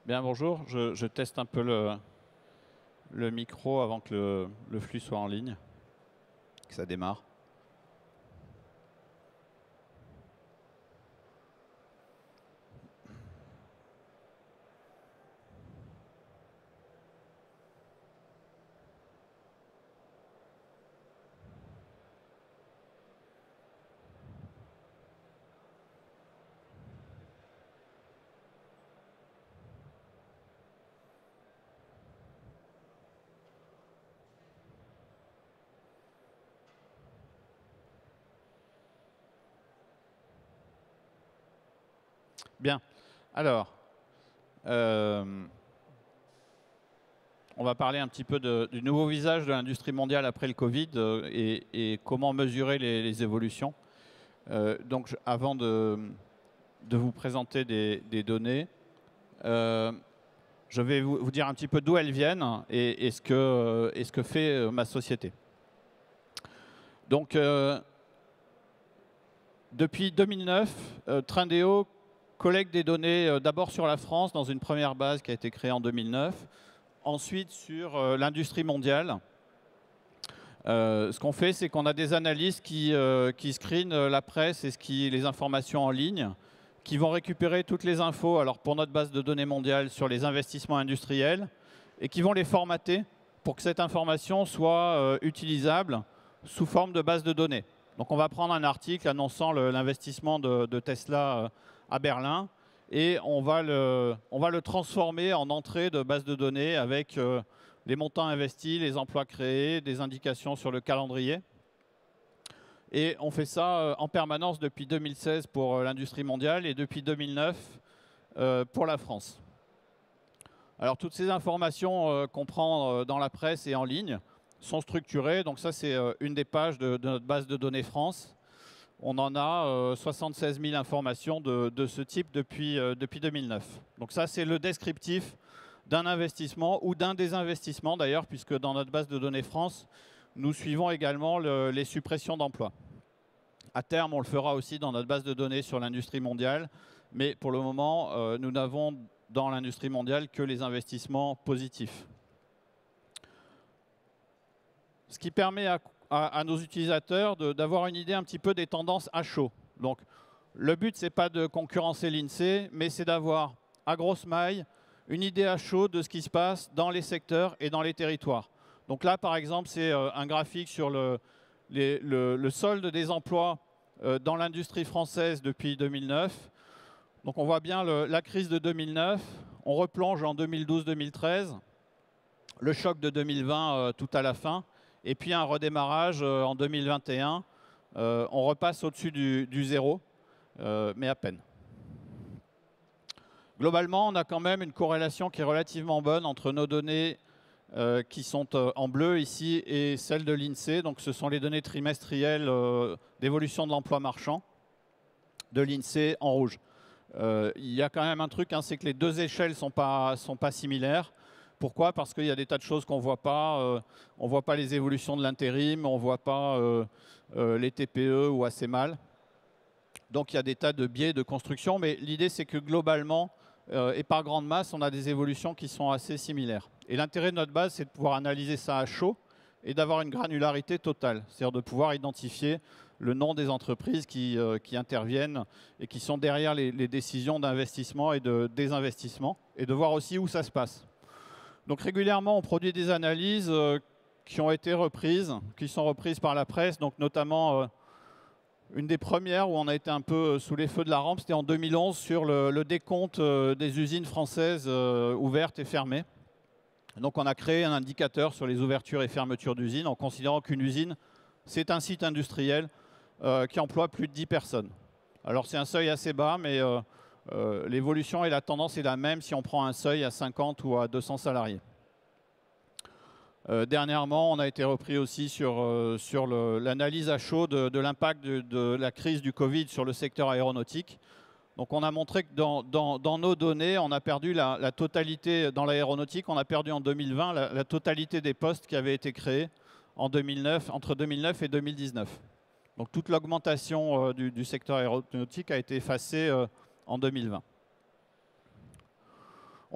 Bien, bonjour. Je teste un peu le micro avant que le flux soit en ligne, que ça démarre. Bien. Alors, on va parler un petit peu du nouveau visage de l'industrie mondiale après le Covid et comment mesurer les évolutions. Donc, avant de vous présenter des données, je vais vous dire un petit peu d'où elles viennent et ce que fait ma société. Donc, depuis 2009, Trindéo collecte des données d'abord sur la France dans une première base qui a été créée en 2009, ensuite sur l'industrie mondiale. Ce qu'on fait, c'est qu'on a des analystes qui screenent la presse et les informations en ligne, qui vont récupérer toutes les infos alors pour notre base de données mondiale sur les investissements industriels et qui vont les formater pour que cette information soit utilisable sous forme de base de données. Donc on va prendre un article annonçant l'investissement de Tesla à Berlin et on va le transformer en entrée de base de données avec les montants investis, les emplois créés, des indications sur le calendrier. Et on fait ça en permanence depuis 2016 pour l'industrie mondiale et depuis 2009 pour la France. Alors toutes ces informations qu'on prend dans la presse et en ligne sont structurées. Donc ça, c'est une des pages de notre base de données France. On en a 76 000 informations de ce type depuis 2009. Donc ça, c'est le descriptif d'un investissement ou d'un désinvestissement d'ailleurs, puisque dans notre base de données France, nous suivons également les suppressions d'emplois. À terme, on le fera aussi dans notre base de données sur l'industrie mondiale, mais pour le moment, nous n'avons dans l'industrie mondiale que les investissements positifs. Ce qui permet à nos utilisateurs d'avoir une idée un petit peu des tendances à chaud. Donc, le but, ce n'est pas de concurrencer l'INSEE, mais c'est d'avoir à grosse maille une idée à chaud de ce qui se passe dans les secteurs et dans les territoires. Donc là, par exemple, c'est un graphique sur le solde des emplois dans l'industrie française depuis 2009. Donc on voit bien la crise de 2009, on replonge en 2012-2013, le choc de 2020 tout à la fin, et puis un redémarrage en 2021. On repasse au-dessus du zéro, mais à peine. Globalement, on a quand même une corrélation qui est relativement bonne entre nos données qui sont en bleu ici et celles de l'INSEE. Donc ce sont les données trimestrielles d'évolution de l'emploi marchand de l'INSEE en rouge. Il y a quand même un truc, hein, c'est que les deux échelles ne sont pas similaires. Pourquoi? Parce qu'il y a des tas de choses qu'on ne voit pas. On ne voit pas les évolutions de l'intérim, on ne voit pas les TPE ou assez mal. Donc il y a des tas de biais de construction, mais l'idée c'est que globalement, et par grande masse, on a des évolutions qui sont assez similaires. Et l'intérêt de notre base, c'est de pouvoir analyser ça à chaud et d'avoir une granularité totale, c'est-à-dire de pouvoir identifier le nom des entreprises qui interviennent et qui sont derrière les décisions d'investissement et de désinvestissement, et de voir aussi où ça se passe. Donc régulièrement, on produit des analyses qui ont été reprises, qui sont reprises par la presse, donc notamment une des premières où on a été un peu sous les feux de la rampe, c'était en 2011 sur le décompte des usines françaises ouvertes et fermées. Donc on a créé un indicateur sur les ouvertures et fermetures d'usines en considérant qu'une usine, c'est un site industriel qui emploie plus de 10 personnes. Alors c'est un seuil assez bas, mais l'évolution et la tendance est la même si on prend un seuil à 50 ou à 200 salariés. Dernièrement, on a été repris aussi sur l'analyse à chaud de l'impact de la crise du Covid sur le secteur aéronautique. Donc on a montré que dans nos données, on a perdu la totalité, dans l'aéronautique, on a perdu en 2020 la totalité des postes qui avaient été créés en 2009, entre 2009 et 2019. Donc toute l'augmentation du secteur aéronautique a été effacée en 2020.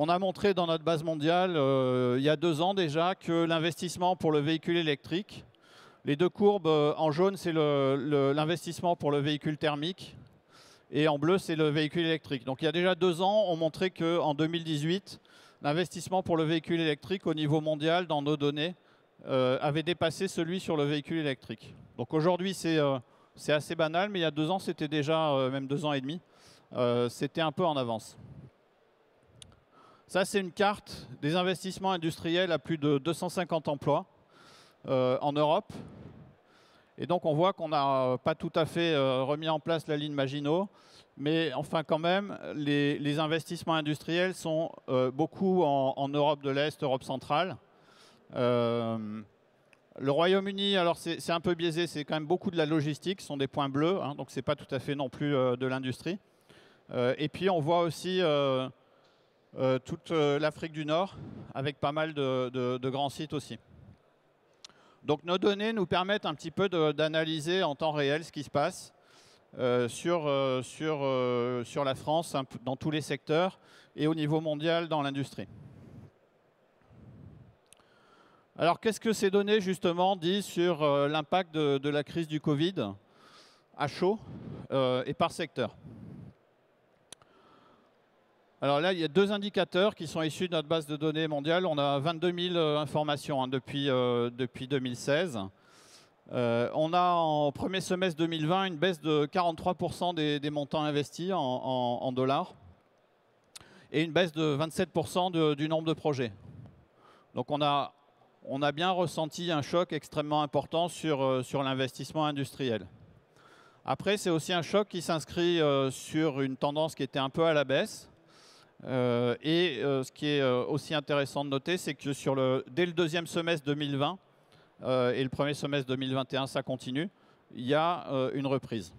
On a montré dans notre base mondiale, il y a 2 ans déjà, que l'investissement pour le véhicule électrique, les 2 courbes en jaune, c'est l'investissement pour le véhicule thermique, et en bleu, c'est le véhicule électrique. Donc il y a déjà 2 ans, on montrait qu'en 2018, l'investissement pour le véhicule électrique au niveau mondial, dans nos données, avait dépassé celui sur le véhicule électrique. Donc aujourd'hui, c'est assez banal, mais il y a 2 ans, c'était déjà, même 2 ans et demi, c'était un peu en avance. Ça, c'est une carte des investissements industriels à plus de 250 emplois en Europe. Et donc, on voit qu'on n'a pas tout à fait remis en place la ligne Maginot. Mais enfin, quand même, les investissements industriels sont beaucoup en Europe de l'Est, Europe centrale. Le Royaume-Uni, alors c'est un peu biaisé, c'est quand même beaucoup de la logistique, ce sont des points bleus, hein, donc ce n'est pas tout à fait non plus de l'industrie. Et puis, on voit aussi toute l'Afrique du Nord, avec pas mal de grands sites aussi. Donc nos données nous permettent un petit peu d'analyser en temps réel ce qui se passe sur la France, dans tous les secteurs, et au niveau mondial dans l'industrie. Alors qu'est-ce que ces données justement disent sur l'impact de la crise du Covid à chaud et par secteur? Alors là, il y a 2 indicateurs qui sont issus de notre base de données mondiale. On a 22 000 informations depuis 2016. On a en premier semestre 2020 une baisse de 43% des montants investis en dollars et une baisse de 27% du nombre de projets. Donc on a bien ressenti un choc extrêmement important sur l'investissement industriel. Après, c'est aussi un choc qui s'inscrit sur une tendance qui était un peu à la baisse. Ce qui est aussi intéressant de noter, c'est que dès le 2e semestre 2020 et le 1er semestre 2021, ça continue, il y a une reprise.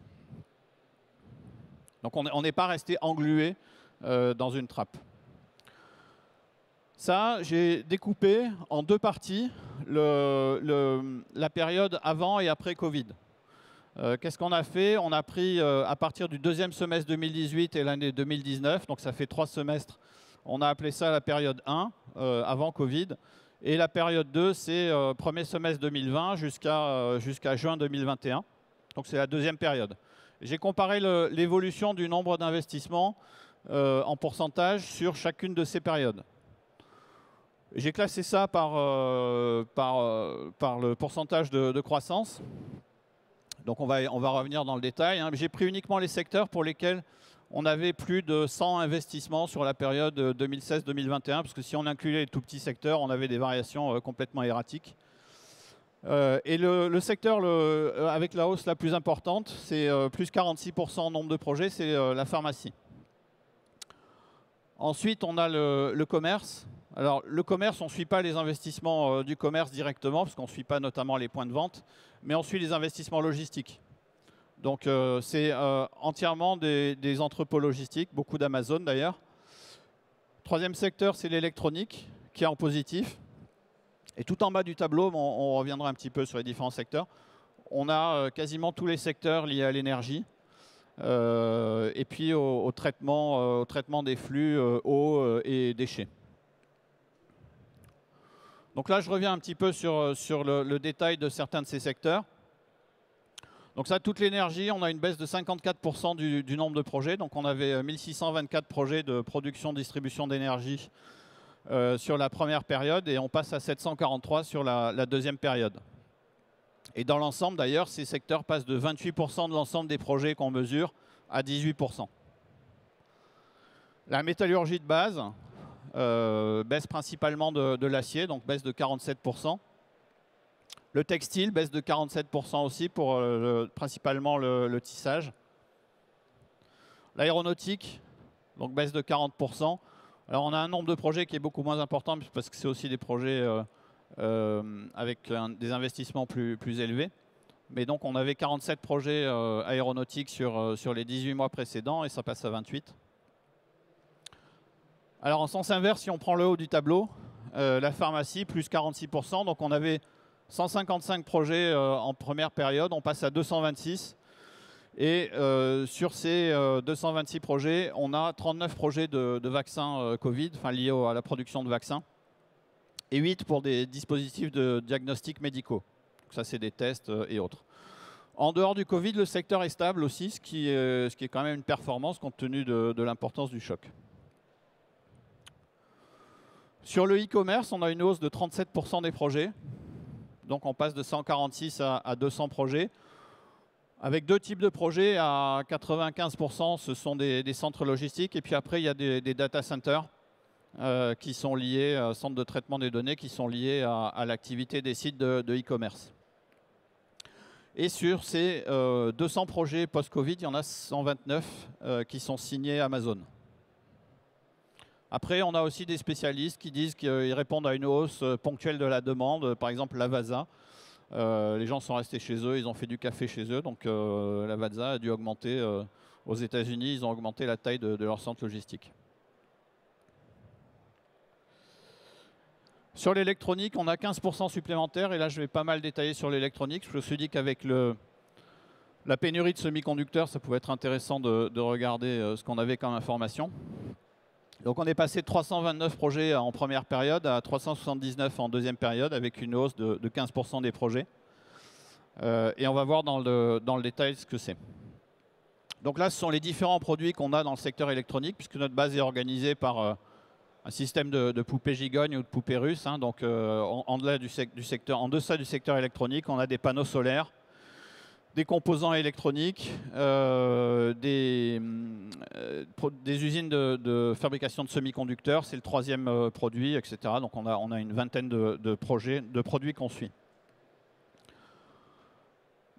Donc on n'est pas resté englué dans une trappe. Ça, j'ai découpé en 2 parties la période avant et après Covid. Qu'est-ce qu'on a fait? On a pris à partir du 2e semestre 2018 et l'année 2019, donc ça fait 3 semestres, on a appelé ça la période 1, avant Covid. Et la période 2, c'est 1er semestre 2020 jusqu'à juin 2021. Donc c'est la 2e période. J'ai comparé l'évolution du nombre d'investissements en pourcentage sur chacune de ces périodes. J'ai classé ça par le pourcentage de croissance. Donc on va revenir dans le détail, hein. J'ai pris uniquement les secteurs pour lesquels on avait plus de 100 investissements sur la période 2016-2021, parce que si on incluait les tout petits secteurs, on avait des variations complètement erratiques. Et le secteur avec la hausse la plus importante, c'est plus 46% en nombre de projets, c'est la pharmacie. Ensuite, on a le commerce. Alors, le commerce, on ne suit pas les investissements du commerce directement, parce qu'on ne suit pas notamment les points de vente, mais on suit les investissements logistiques. Donc, c'est entièrement des entrepôts logistiques, beaucoup d'Amazon d'ailleurs. 3e secteur, c'est l'électronique, qui est en positif. Et tout en bas du tableau, on reviendra un petit peu sur les différents secteurs, on a quasiment tous les secteurs liés à l'énergie. Et puis au traitement des flux, eau et déchets. Donc là, je reviens un petit peu sur le détail de certains de ces secteurs. Donc ça, toute l'énergie, on a une baisse de 54% du nombre de projets. Donc on avait 1624 projets de production-distribution d'énergie sur la première période et on passe à 743 sur la 2e période. Et dans l'ensemble, d'ailleurs, ces secteurs passent de 28% de l'ensemble des projets qu'on mesure à 18%. La métallurgie de base baisse principalement de l'acier, donc baisse de 47%. Le textile baisse de 47% aussi, pour principalement le tissage. L'aéronautique, donc baisse de 40%. Alors on a un nombre de projets qui est beaucoup moins important, parce que c'est aussi des projets avec des investissements plus élevés. Mais donc on avait 47 projets aéronautiques sur les 18 mois précédents et ça passe à 28. Alors en sens inverse, si on prend le haut du tableau, la pharmacie, plus 46%. Donc on avait 155 projets en première période, on passe à 226. Et sur ces 226 projets, on a 39 projets de vaccins Covid, enfin liés à la production de vaccins, et 8 pour des dispositifs de diagnostic médicaux. Donc ça, c'est des tests et autres. En dehors du Covid, le secteur est stable aussi, ce qui est quand même une performance compte tenu de l'importance du choc. Sur le e-commerce, on a une hausse de 37% des projets. Donc on passe de 146 à 200 projets. Avec deux types de projets, à 95%, ce sont des centres logistiques. Et puis après, il y a des data centers qui sont liés, centres de traitement des données, qui sont liés à l'activité des sites de e-commerce. Et sur ces 200 projets post-Covid, il y en a 129 qui sont signés Amazon. Après, on a aussi des spécialistes qui disent qu'ils répondent à une hausse ponctuelle de la demande, par exemple Lavazza. Les gens sont restés chez eux, ils ont fait du café chez eux, donc Lavazza a dû augmenter. Aux États-Unis, ils ont augmenté la taille de leur centre logistique. Sur l'électronique, on a 15% supplémentaire, et là je vais pas mal détailler sur l'électronique. Je me suis dit qu'avec la pénurie de semi-conducteurs, ça pouvait être intéressant de regarder ce qu'on avait comme information. Donc on est passé de 329 projets en première période à 379 en deuxième période, avec une hausse de 15% des projets. Et on va voir dans le détail ce que c'est. Donc là, ce sont les différents produits qu'on a dans le secteur électronique, puisque notre base est organisée par un système de poupées gigognes ou de poupées russes. Hein. Donc en deçà du secteur électronique, on a des panneaux solaires, des composants électroniques, des usines de fabrication de semi-conducteurs, c'est le troisième produit, etc. Donc on a une vingtaine de produits qu'on suit.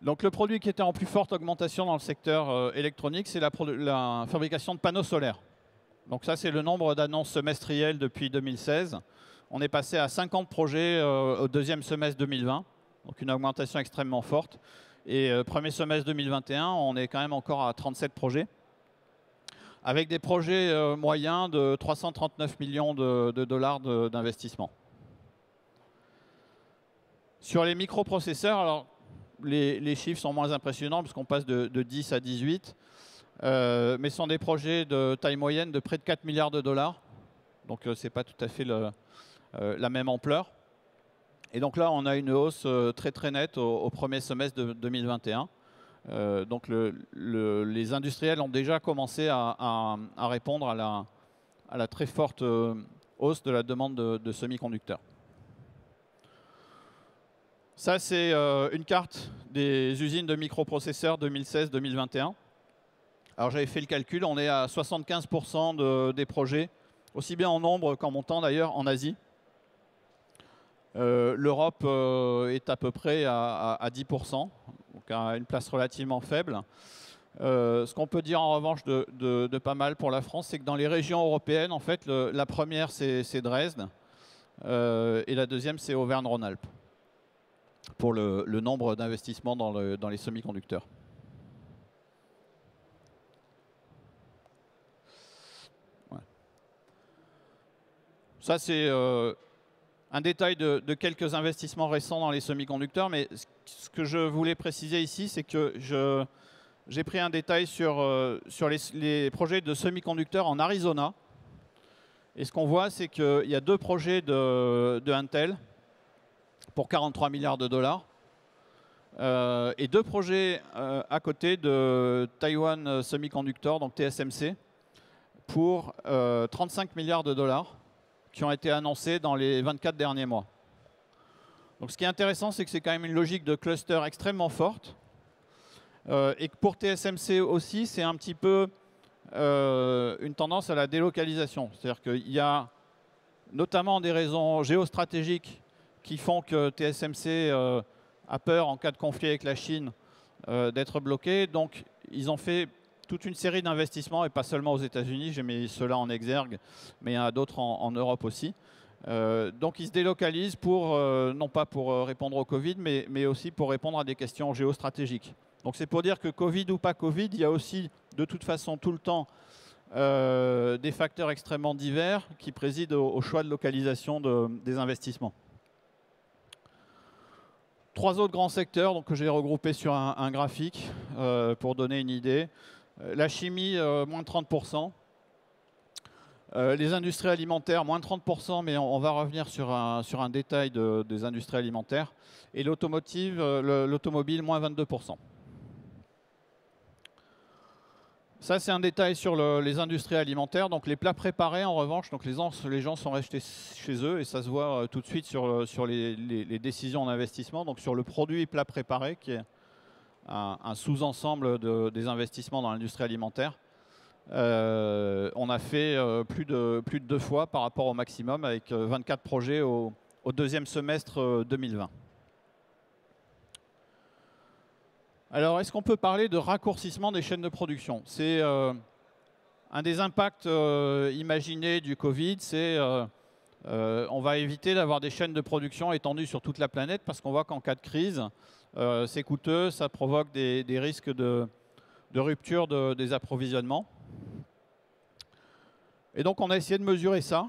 Donc le produit qui était en plus forte augmentation dans le secteur électronique, c'est la fabrication de panneaux solaires. Donc ça, c'est le nombre d'annonces semestrielles depuis 2016. On est passé à 50 projets au deuxième semestre 2020, donc une augmentation extrêmement forte. Et premier semestre 2021, on est quand même encore à 37 projets, avec des projets moyens de 339 millions de dollars d'investissement. Sur les microprocesseurs, alors les chiffres sont moins impressionnants parce qu'on passe de 10 à 18, mais ce sont des projets de taille moyenne de près de 4 milliards de dollars. Donc ce n'est pas tout à fait la même ampleur. Et donc là, on a une hausse très très nette au premier semestre de 2021. Donc les industriels ont déjà commencé à répondre à la très forte hausse de la demande de semi-conducteurs. Ça, c'est une carte des usines de microprocesseurs 2016-2021. Alors j'avais fait le calcul, on est à 75% des projets, aussi bien en nombre qu'en montant d'ailleurs, en Asie. L'Europe est à peu près à 10%, donc à une place relativement faible. Ce qu'on peut dire en revanche de pas mal pour la France, c'est que dans les régions européennes, en fait, la première c'est Dresde et la deuxième c'est Auvergne-Rhône-Alpes pour le nombre d'investissements dans les semi-conducteurs. Ouais. Ça c'est un détail de quelques investissements récents dans les semi-conducteurs, mais ce que je voulais préciser ici, c'est que j'ai pris un détail sur les projets de semi-conducteurs en Arizona. Et ce qu'on voit, c'est qu'il y a deux projets de Intel pour 43 milliards de dollars et deux projets à côté de Taiwan Semiconductor, donc TSMC, pour 35 milliards de dollars qui ont été annoncés dans les 24 derniers mois. Donc ce qui est intéressant, c'est que c'est quand même une logique de cluster extrêmement forte. Et que pour TSMC aussi, c'est un petit peu une tendance à la délocalisation. C'est-à-dire qu'il y a notamment des raisons géostratégiques qui font que TSMC a peur, en cas de conflit avec la Chine, d'être bloqué. Donc ils ont fait toute une série d'investissements, et pas seulement aux États-Unis, j'ai mis cela en exergue, mais il y en a d'autres en Europe aussi. Donc ils se délocalisent non pas pour répondre au Covid, mais aussi pour répondre à des questions géostratégiques. Donc c'est pour dire que Covid ou pas Covid, il y a aussi de toute façon tout le temps des facteurs extrêmement divers qui président au choix de localisation des investissements. 3 autres grands secteurs donc, que j'ai regroupés sur un graphique pour donner une idée. La chimie, moins 30%. Les industries alimentaires, moins 30%, mais on va revenir sur un détail des industries alimentaires. Et l'automobile, moins 22%. Ça, c'est un détail sur les industries alimentaires. Donc, les plats préparés, en revanche, donc les gens sont restés chez eux et ça se voit tout de suite sur les décisions d'investissement. Donc, sur le produit plat préparé, qui est un sous-ensemble des investissements dans l'industrie alimentaire. On a fait plus de 2 fois par rapport au maximum avec 24 projets au deuxième semestre 2020. Alors, est-ce qu'on peut parler de raccourcissement des chaînes de production? C'est un des impacts imaginés du Covid, c'est on va éviter d'avoir des chaînes de production étendues sur toute la planète parce qu'on voit qu'en cas de crise, c'est coûteux, ça provoque des risques de rupture des approvisionnements. Et donc, on a essayé de mesurer ça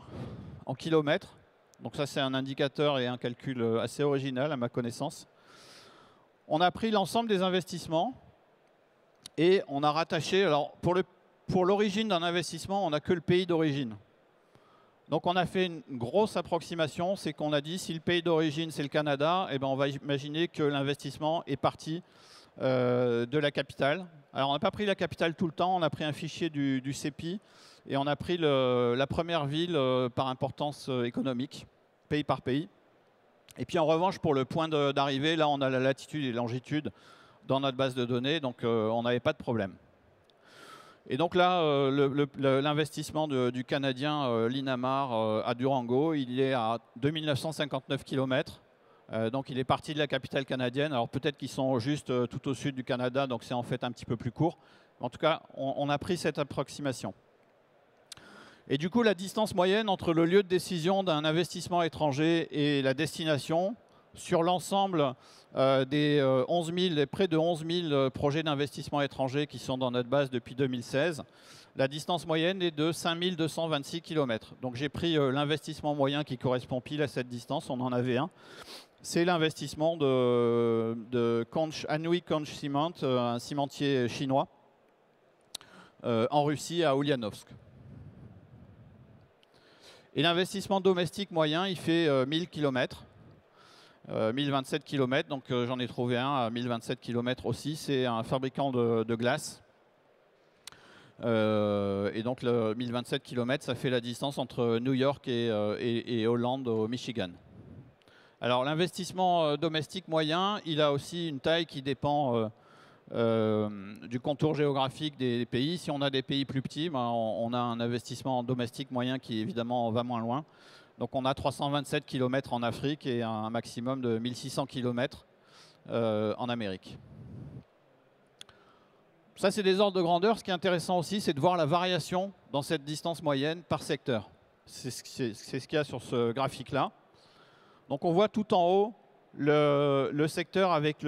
en kilomètres. Donc ça, c'est un indicateur et un calcul assez original à ma connaissance. On a pris l'ensemble des investissements et on a rattaché. Alors, pour l'origine d'un investissement, on n'a que le pays d'origine. Donc, on a fait une grosse approximation. C'est qu'on a dit, si le pays d'origine, c'est le Canada, eh ben, on va imaginer que l'investissement est parti de la capitale. Alors, on n'a pas pris la capitale tout le temps. On a pris un fichier du CEPI et on a pris la première ville par importance économique, pays par pays. Et puis en revanche, pour le point d'arrivée, là, on a la latitude et longitude dans notre base de données, donc on n'avait pas de problème. Et donc là, l'investissement du Canadien Linamar à Durango, il est à 2959 km. Donc il est parti de la capitale canadienne. Alors peut-être qu'ils sont juste tout au sud du Canada, donc c'est en fait un petit peu plus court. En tout cas, on a pris cette approximation. Et du coup, la distance moyenne entre le lieu de décision d'un investissement étranger et la destination, sur l'ensemble des près de 11 000 projets d'investissement étranger qui sont dans notre base depuis 2016, la distance moyenne est de 5 226 km. Donc j'ai pris l'investissement moyen qui correspond pile à cette distance, on en avait un. C'est l'investissement de Anhui Conch Cement, un cimentier chinois, en Russie, à Ulyanovsk. Et l'investissement domestique moyen, il fait 1000 km, 1027 km, donc j'en ai trouvé un à 1027 km aussi, c'est un fabricant de glace. Et donc le 1027 km, ça fait la distance entre New York et Hollande au Michigan. Alors l'investissement domestique moyen, il a aussi une taille qui dépend du contour géographique des pays. Si on a des pays plus petits, ben on a un investissement domestique moyen qui évidemment va moins loin. Donc on a 327 km en Afrique et un maximum de 1600 km en Amérique. Ça, c'est des ordres de grandeur. Ce qui est intéressant aussi, c'est de voir la variation dans cette distance moyenne par secteur. C'est ce qu'il y a sur ce graphique-là. Donc on voit tout en haut le secteur avec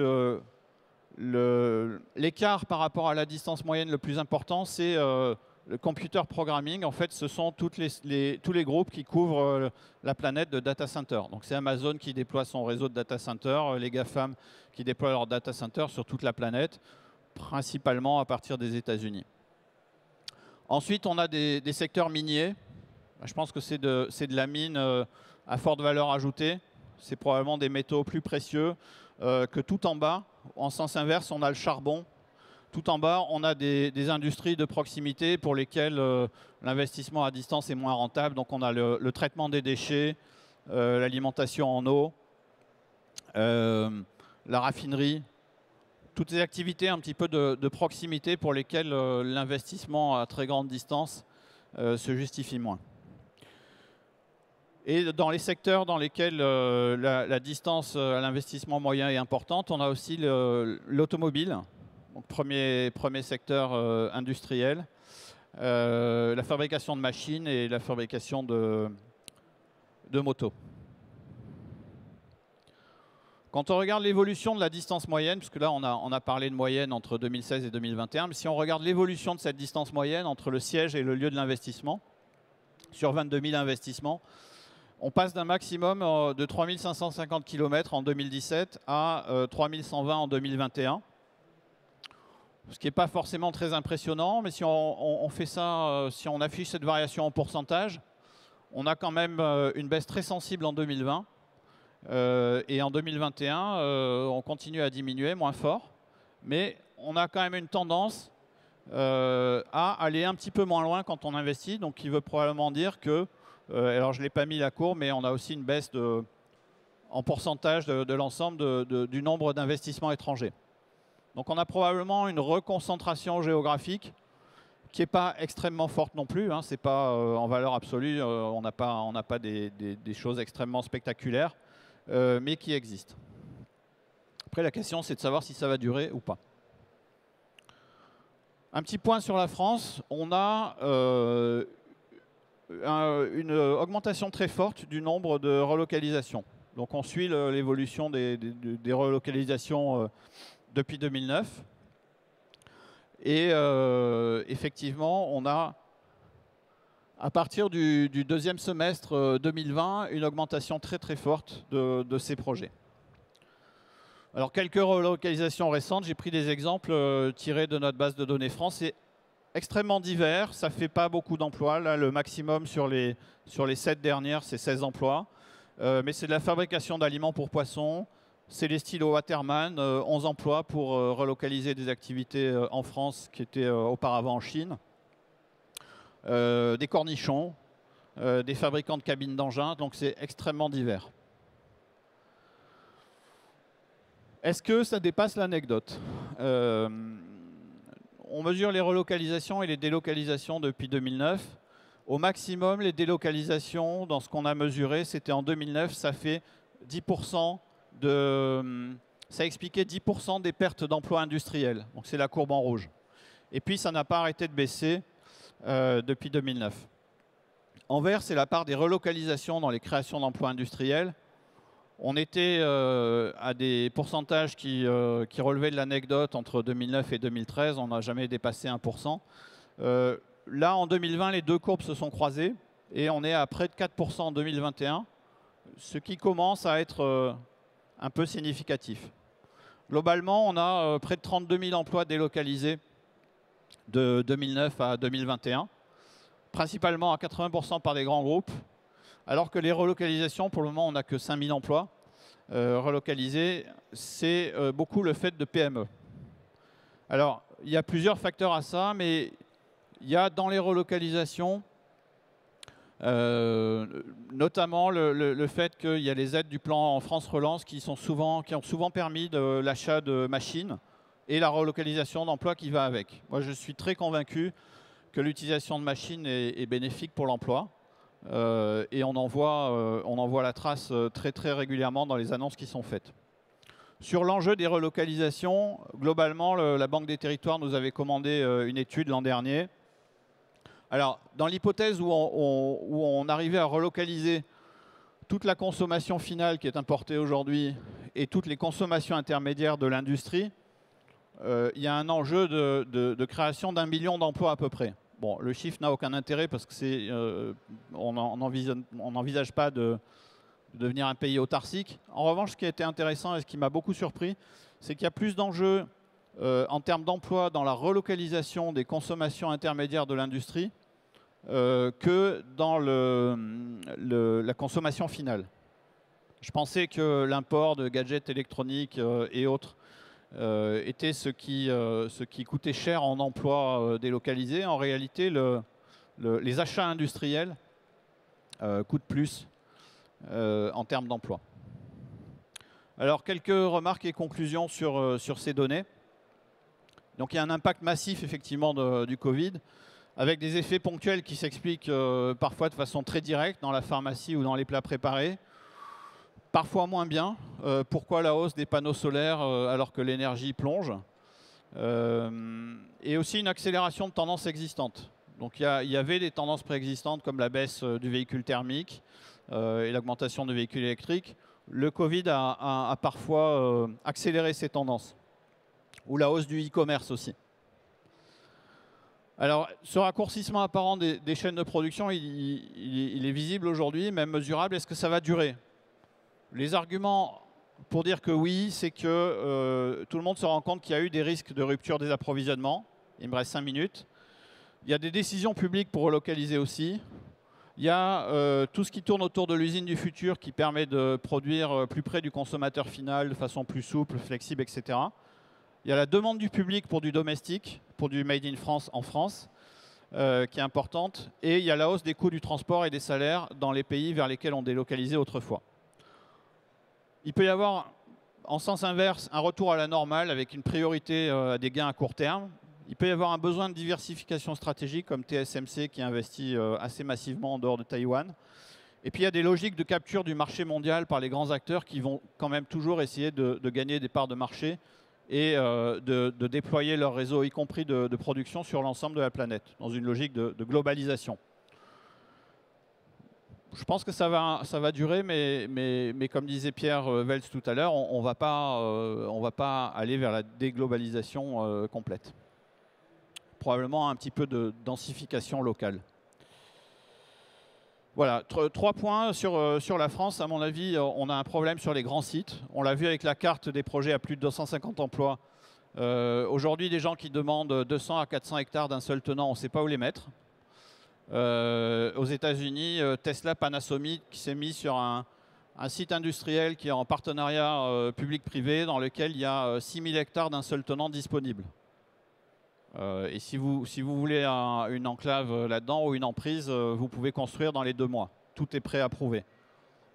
l'écart par rapport à la distance moyenne le plus important, c'est le computer programming. En fait, ce sont tous les groupes qui couvrent la planète de data center. Donc c'est Amazon qui déploie son réseau de data center, les GAFAM qui déploient leur data center sur toute la planète, principalement à partir des États-Unis. Ensuite, on a des secteurs miniers. Je pense que c'est de la mine à forte valeur ajoutée. C'est probablement des métaux plus précieux que tout en bas. En sens inverse, on a le charbon. Tout en bas, on a des industries de proximité pour lesquelles l'investissement à distance est moins rentable. Donc on a le traitement des déchets, l'alimentation en eau, la raffinerie, toutes ces activités un petit peu de proximité pour lesquelles l'investissement à très grande distance se justifie moins. Et dans les secteurs dans lesquels la distance à l'investissement moyen est importante, on a aussi l'automobile, donc premier secteur industriel, la fabrication de machines et la fabrication de motos. Quand on regarde l'évolution de la distance moyenne, puisque là on a parlé de moyenne entre 2016 et 2021, mais si on regarde l'évolution de cette distance moyenne entre le siège et le lieu de l'investissement, sur 22 000 investissements, On passe d'un maximum de 3550 km en 2017 à 3120 en 2021. Ce qui n'est pas forcément très impressionnant, mais si on fait ça, si on affiche cette variation en pourcentage, on a quand même une baisse très sensible en 2020. Et en 2021, on continue à diminuer, moins fort. Mais on a quand même une tendance à aller un petit peu moins loin quand on investit. Donc, qui veut probablement dire que, alors je ne l'ai pas mis la courbe, mais on a aussi une baisse en pourcentage de l'ensemble du nombre d'investissements étrangers. Donc, on a probablement une reconcentration géographique qui n'est pas extrêmement forte non plus. Hein. C'est pas en valeur absolue, on n'a pas des choses extrêmement spectaculaires, mais qui existent. Après, la question, c'est de savoir si ça va durer ou pas. Un petit point sur la France. On a une augmentation très forte du nombre de relocalisations. Donc, on suit l'évolution des relocalisations depuis 2009. Et effectivement, on a, à partir du deuxième semestre 2020, une augmentation très très forte de ces projets. Alors, quelques relocalisations récentes, j'ai pris des exemples tirés de notre base de données France. C'est extrêmement divers, ça ne fait pas beaucoup d'emplois. Là, le maximum sur les 7 dernières, c'est 16 emplois. Mais c'est de la fabrication d'aliments pour poissons. C'est les stylos Waterman, 11 emplois pour relocaliser des activités en France qui étaient auparavant en Chine. Des cornichons, des fabricants de cabines d'engins, donc c'est extrêmement divers. Est-ce que ça dépasse l'anecdote? On mesure les relocalisations et les délocalisations depuis 2009. Au maximum, les délocalisations, dans ce qu'on a mesuré, c'était en 2009, ça fait 10%. Ça expliquait 10% des pertes d'emplois industriels. Donc c'est la courbe en rouge. Et puis ça n'a pas arrêté de baisser depuis 2009. En vert, c'est la part des relocalisations dans les créations d'emplois industriels. On était à des pourcentages qui relevaient de l'anecdote entre 2009 et 2013. On n'a jamais dépassé 1%. Là, en 2020, les deux courbes se sont croisées et on est à près de 4% en 2021, ce qui commence à être un peu significatif. Globalement, on a près de 32 000 emplois délocalisés de 2009 à 2021, principalement à 80% par des grands groupes, alors que les relocalisations, pour le moment, on n'a que 5 000 emplois relocalisés. C'est beaucoup le fait de PME. Alors, il y a plusieurs facteurs à ça, mais il y a dans les relocalisations notamment le fait qu'il y a les aides du plan France Relance qui ont souvent permis l'achat de machines et la relocalisation d'emplois qui va avec. Moi, je suis très convaincu que l'utilisation de machines est bénéfique pour l'emploi. Et on en voit la trace très très régulièrement dans les annonces qui sont faites. Sur l'enjeu des relocalisations, globalement, la Banque des Territoires nous avait commandé une étude l'an dernier. Alors, dans l'hypothèse où on arrivait à relocaliser toute la consommation finale qui est importée aujourd'hui et toutes les consommations intermédiaires de l'industrie, il y a un enjeu de création d'1 million d'emplois à peu près. Bon, le chiffre n'a aucun intérêt parce que on n'envisage pas de devenir un pays autarcique. En revanche, ce qui a été intéressant et ce qui m'a beaucoup surpris, c'est qu'il y a plus d'enjeux en termes d'emploi dans la relocalisation des consommations intermédiaires de l'industrie que dans la consommation finale. Je pensais que l'import de gadgets électroniques et autres était ce qui coûtait cher en emploi délocalisé. En réalité, les achats industriels coûtent plus en termes d'emploi. Alors, quelques remarques et conclusions sur ces données. Donc, il y a un impact massif, effectivement, du Covid, avec des effets ponctuels qui s'expliquent parfois de façon très directe dans la pharmacie ou dans les plats préparés. Parfois moins bien. Pourquoi la hausse des panneaux solaires alors que l'énergie plonge? Et aussi une accélération de tendances existantes. Donc il y avait des tendances préexistantes comme la baisse du véhicule thermique et l'augmentation de véhicules électriques. Le Covid a parfois accéléré ces tendances. Ou la hausse du e-commerce aussi. Alors, ce raccourcissement apparent des chaînes de production, il est visible aujourd'hui, même mesurable. Est-ce que ça va durer? Les arguments pour dire que oui, c'est que tout le monde se rend compte qu'il y a eu des risques de rupture des approvisionnements. Il me reste 5 minutes. Il y a des décisions publiques pour relocaliser aussi. Il y a tout ce qui tourne autour de l'usine du futur qui permet de produire plus près du consommateur final de façon plus souple, flexible, etc. Il y a la demande du public pour du domestique, pour du Made in France en France, qui est importante. Et il y a la hausse des coûts du transport et des salaires dans les pays vers lesquels on délocalisait autrefois. Il peut y avoir, en sens inverse, un retour à la normale avec une priorité à des gains à court terme. Il peut y avoir un besoin de diversification stratégique comme TSMC qui investit assez massivement en dehors de Taïwan. Et puis il y a des logiques de capture du marché mondial par les grands acteurs qui vont quand même toujours essayer de gagner des parts de marché et de déployer leur réseau, y compris de production, sur l'ensemble de la planète, dans une logique de globalisation. Je pense que ça va durer, mais comme disait Pierre Welz tout à l'heure, on va pas aller vers la déglobalisation complète. Probablement un petit peu de densification locale. Voilà, 3 points sur la France. À mon avis, on a un problème sur les grands sites. On l'a vu avec la carte des projets à plus de 250 emplois. Aujourd'hui, des gens qui demandent 200 à 400 hectares d'un seul tenant, on ne sait pas où les mettre. Aux États-Unis, Tesla Panasonic qui s'est mis sur un site industriel qui est en partenariat public-privé dans lequel il y a 6000 hectares d'un seul tenant disponibles. Et si vous voulez une enclave là-dedans ou une emprise, vous pouvez construire dans les 2 mois. Tout est prêt à prouver.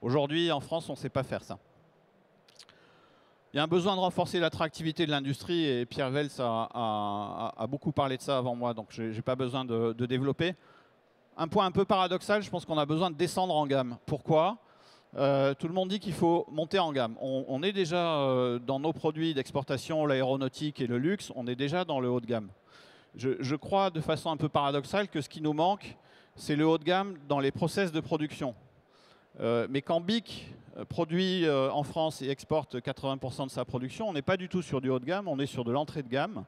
Aujourd'hui, en France, on ne sait pas faire ça. Il y a un besoin de renforcer l'attractivité de l'industrie et Pierre Welz a beaucoup parlé de ça avant moi, donc je n'ai pas besoin de développer. Un point un peu paradoxal, je pense qu'on a besoin de descendre en gamme. Pourquoi ? Tout le monde dit qu'il faut monter en gamme. On est déjà dans nos produits d'exportation, l'aéronautique et le luxe, on est déjà dans le haut de gamme. Je crois de façon un peu paradoxale que ce qui nous manque, c'est le haut de gamme dans les process de production. Mais quand BIC produit en France et exporte 80% de sa production, on n'est pas du tout sur du haut de gamme, on est sur de l'entrée de gamme.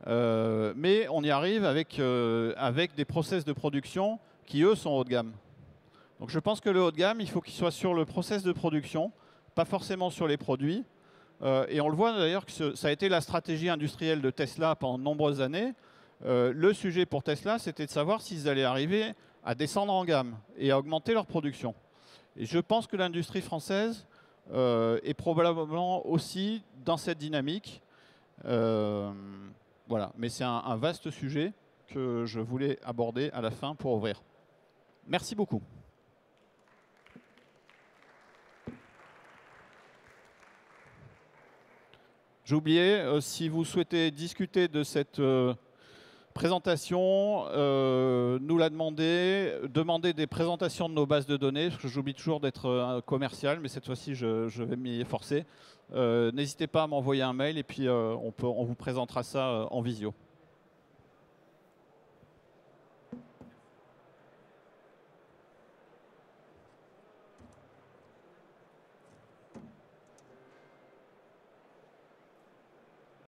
Mais on y arrive avec des process de production qui, eux, sont haut de gamme. Donc je pense que le haut de gamme, il faut qu'il soit sur le process de production, pas forcément sur les produits. Et on le voit d'ailleurs que ça a été la stratégie industrielle de Tesla pendant de nombreuses années. Le sujet pour Tesla, c'était de savoir s'ils allaient arriver à descendre en gamme et à augmenter leur production. Et je pense que l'industrie française est probablement aussi dans cette dynamique. Voilà. Mais c'est un vaste sujet que je voulais aborder à la fin pour ouvrir. Merci beaucoup. J'ai oublié, si vous souhaitez discuter de cette présentation, nous la demander des présentations de nos bases de données, parce que j'oublie toujours d'être commercial, mais cette fois-ci, je vais m'y efforcer. N'hésitez pas à m'envoyer un mail et puis on vous présentera ça en visio.